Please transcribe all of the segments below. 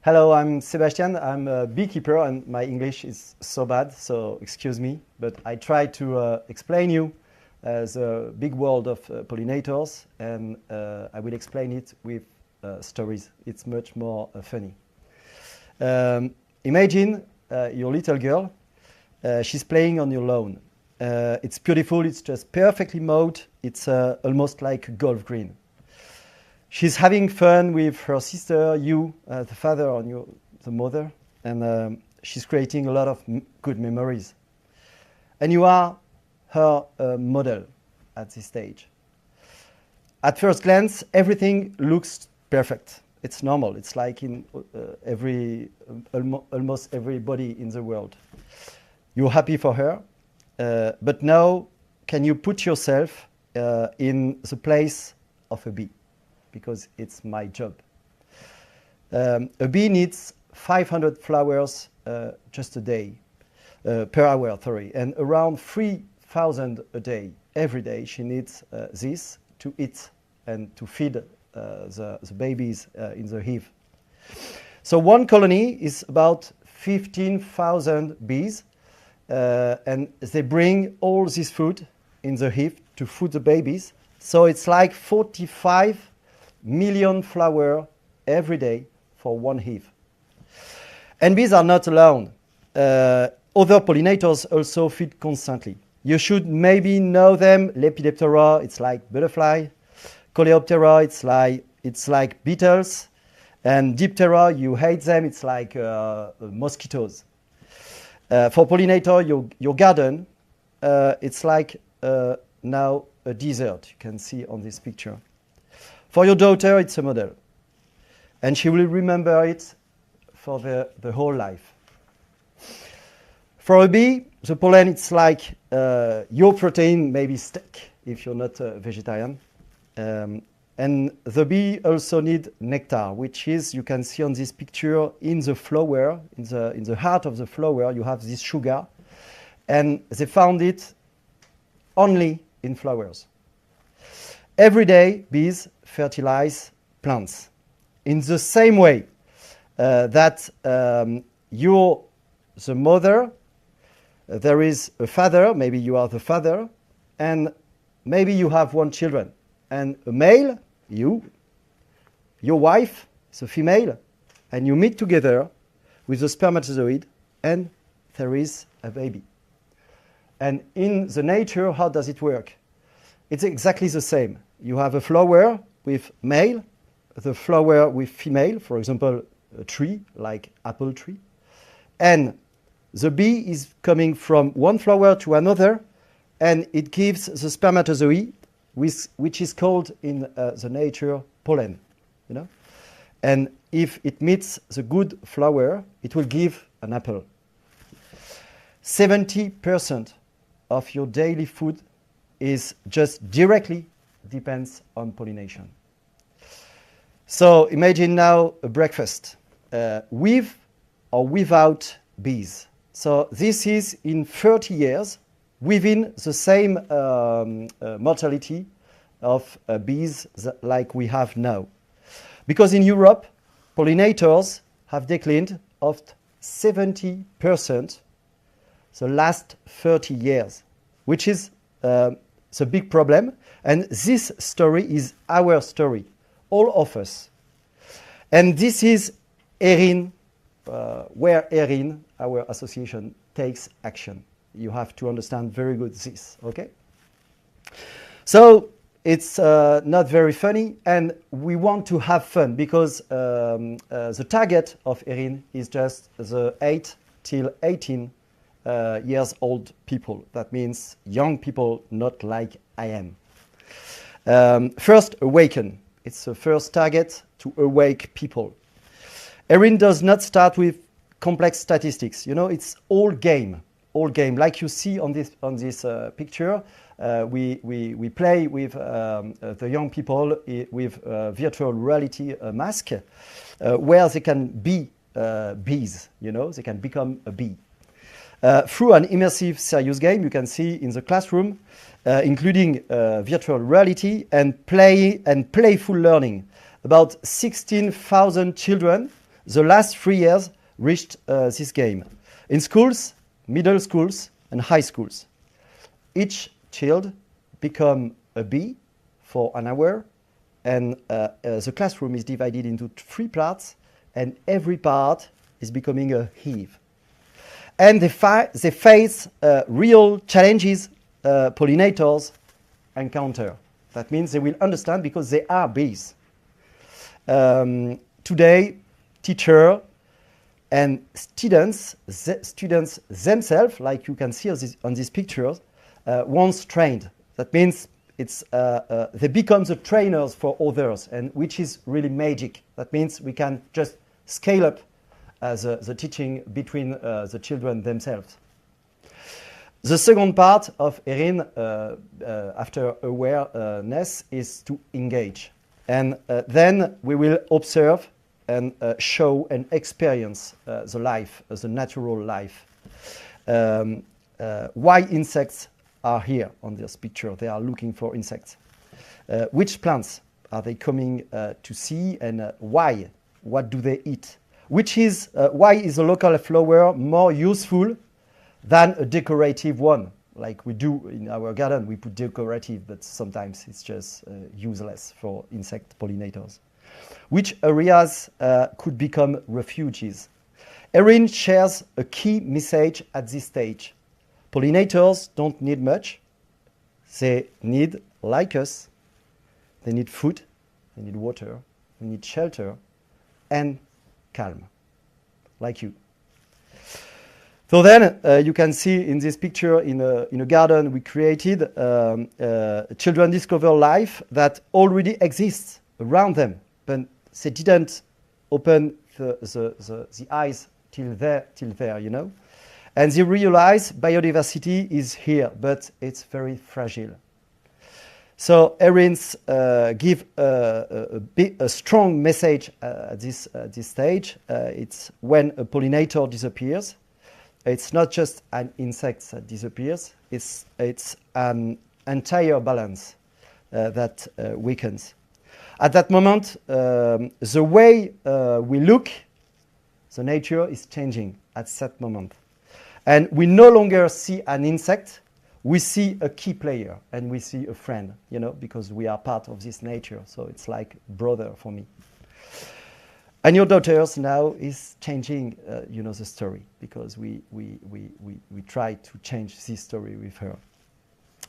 Hello, I'm Sebastien. I'm a beekeeper and my English is so bad, so excuse me. But I try to explain you the big world of pollinators, and I will explain it with stories. It's much more funny. Imagine your little girl. She's playing on your lawn. It's beautiful. It's just perfectly mowed. It's almost like golf green. She's having fun with her sister, you, the father, and you, the mother, and she's creating a lot of good memories. And you are her model at this stage. At first glance, everything looks perfect. It's normal. It's like in almost everybody in the world. You're happy for her, but now can you put yourself in the place of a bee? Because it's my job. A bee needs 500 flowers just a day, per hour, sorry, and around 3,000 a day. Every day she needs this to eat and to feed the babies in the hive. So one colony is about 15,000 bees, and they bring all this food in the hive to feed the babies. So it's like 45 million flowers every day for one hive. And bees are not alone. Other pollinators also feed constantly. You should maybe know them. Lepidoptera, it's like butterfly. Coleoptera, it's like beetles. And Diptera, you hate them, it's like mosquitoes. For pollinator, your garden, it's like now a desert, you can see on this picture. For your daughter, it's a model. And she will remember it for the whole life. For a bee, the pollen, it's like your protein, maybe steak, if you're not a vegetarian. And the bee also need nectar, which is, you can see on this picture, in the flower, in the heart of the flower, you have this sugar. And they found it only in flowers. Every day, bees fertilize plants. In the same way that you're the mother, there is a father, maybe you are the father, and maybe you have one children. And a male, your wife is a female, and you meet together with a spermatozoid, and there is a baby. And in the nature, how does it work? It's exactly the same. You have a flower with male, the flower with female, for example, a tree, like apple tree. And the bee is coming from one flower to another, and it gives the spermatozoid, which is called in the nature pollen. You know? And if it meets the good flower, it will give an apple. 70% of your daily food is just directly depends on pollination. So imagine now a breakfast with or without bees. So this is in 30 years within the same mortality of bees like we have now. Because in Europe, pollinators have declined of 70% the last 30 years, which is it's a big problem, and this story is our story, all of us. And this is ERINE, where ERINE, our association, takes action. You have to understand very good this, okay? So it's not very funny, and we want to have fun because the target of ERINE is just the 8 till 18 years old people. That means young people, not like I am. First, awaken. It's the first target, to awake people. ERINE does not start with complex statistics. You know, it's all game. Like you see on this picture, we play with the young people with virtual reality mask, where they can be bees. You know, they can become a bee. Through an immersive serious game, you can see in the classroom, including virtual reality and playful learning. About 16,000 children, the last 3 years reached this game. In schools, middle schools, and high schools, each child become a bee for an hour, and the classroom is divided into 3 parts, and every part is becoming a hive. And they face real challenges pollinators encounter. That means they will understand because they are bees. Today, teacher and students themselves, like you can see on these pictures, once trained. That means they become the trainers for others, and which is really magic. That means we can just scale up the teaching between the children themselves. The second part of ERINE, after awareness, is to engage. And then we will observe and show and experience the life, the natural life. Why insects are here on this picture? They are looking for insects. Which plants are they coming to see, and why? What do they eat? Why is a local flower more useful than a decorative one? Like we do in our garden, we put decorative, but sometimes it's just useless for insect pollinators. Which areas could become refuges? ERINE shares a key message at this stage. Pollinators don't need much. They need, like us, they need food, they need water, they need shelter, and calm, like you. So then you can see in this picture in a garden we created, children discover life that already exists around them, but they didn't open the eyes till there, you know. And they realize biodiversity is here, but it's very fragile. So ERINEs give a strong message at this stage. It's when a pollinator disappears. It's not just an insect that disappears. It's an entire balance that weakens. At that moment, the way we look, the nature is changing at that moment. And we no longer see an insect. We see a key player, and we see a friend, you know, because we are part of this nature. So it's like brother for me. And your daughters now is changing, you know, the story, because we try to change this story with her.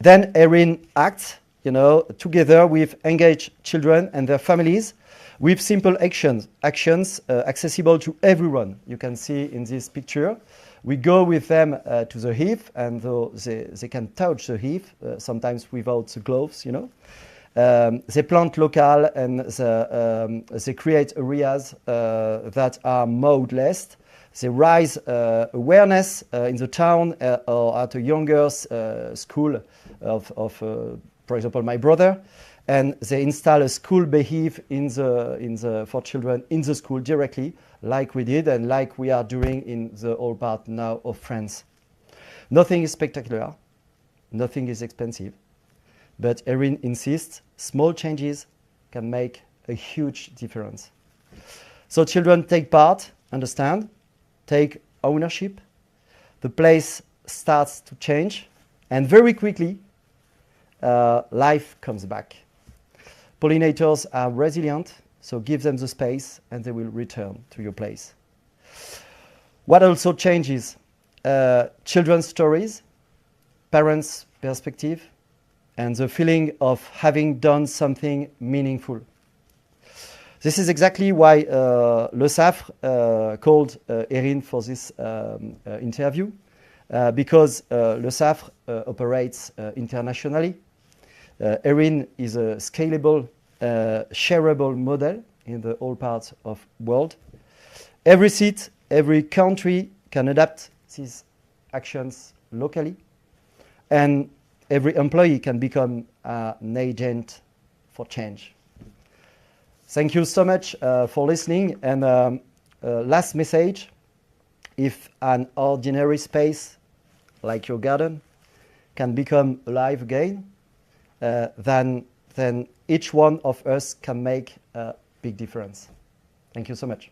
Then ERINE acts, you know, together with engaged children and their families, with simple actions accessible to everyone. You can see in this picture. We go with them to the hive, and they can touch the hive, sometimes without the gloves, you know. They plant local, and they create areas that are modeless. They raise awareness in the town or at a younger school of for example, my brother, and they install a school beehive for children in the school directly, like we did and like we are doing in the whole part now of France. Nothing is spectacular, nothing is expensive, but ERINE insists small changes can make a huge difference. So children take part, understand, take ownership, the place starts to change, and very quickly life comes back. Pollinators are resilient, so give them the space and they will return to your place. What also changes? Children's stories, parents' perspective, and the feeling of having done something meaningful. This is exactly why Lesaffre called ERINE for this interview, because Lesaffre operates internationally. ERINE is a scalable, shareable model in the whole parts of the world. Every seat, every country can adapt these actions locally, and every employee can become an agent for change. Thank you so much for listening. And last message, if an ordinary space like your garden can become alive again, then each one of us can make a big difference. Thank you so much.